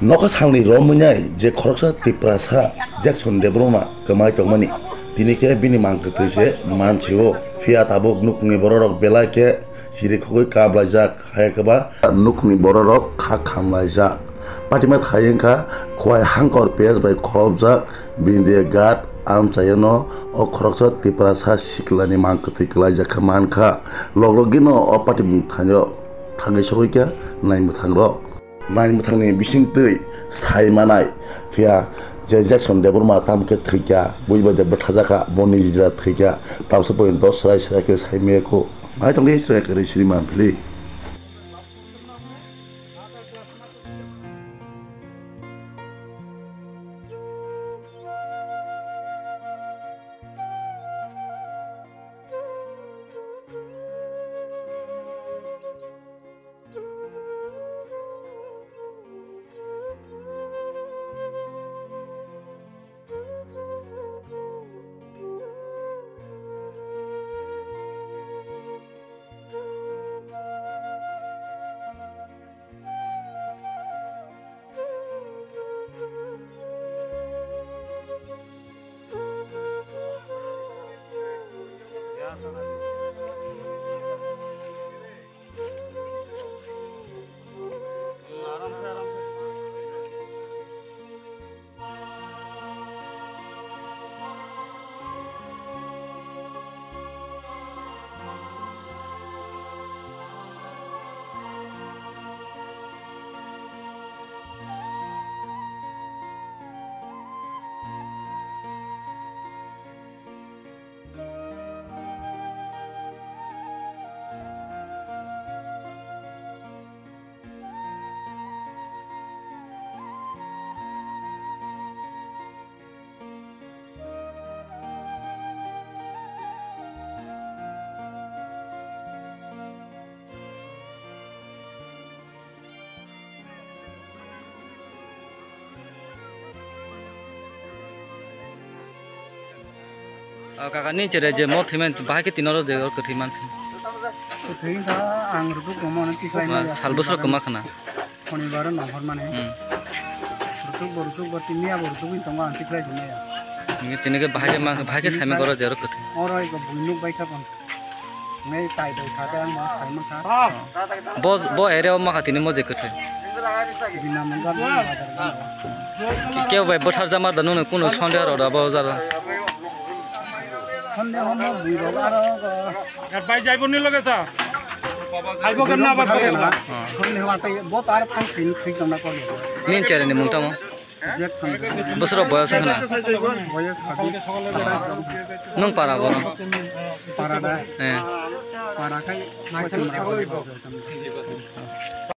Noka sangni romunyai je khoroksa tiprasa Jackson Debroma kemai tongmani tini ke bini mangketrise manchio fia tabuk nukni bororok belake sirikoi kablajak hayakaba nukni bororok khak khamlajak patima thayengka khwai hangkor pes bai khobjak binde gat amchayano o khoroksa tiprasa siklani mangketi klajak khamanka loglogino o patim thanyo thangai soikya naimbu thangrok nain muthangni bisingtui saimanai fia je Jackson Debroma tamke thikya buiba de bathajaka boni jira thikya tamsa point 10 sarai sarai ke saimeko mai tongni srai kare Shriman phili kakak ni cere je mau thimen bahai ke tinoro je or kethiman Keting ta ang rutu komo nanti kai na salbusro kema khana khoni bar no hor mane rutu bortinia rutu bin tonga anti kai june ya ni tinege bahai ke saime goro je or kethi oroi ko buinuk bai ka kon ngai tai dai sa ta ma sai ma kha bo area ma khatini mo je kethi bina mangar ke bai bothar jama danu ne kuno sonde ro da bo jara Honda homo buiro aro bai jaibo ni loge sa aibo kem na ba honda homa tai bo tar thang tin thik na ko nin cere ni mungta mo Jackson busro boyos khana boyas khadi nung para bo parada eh para kai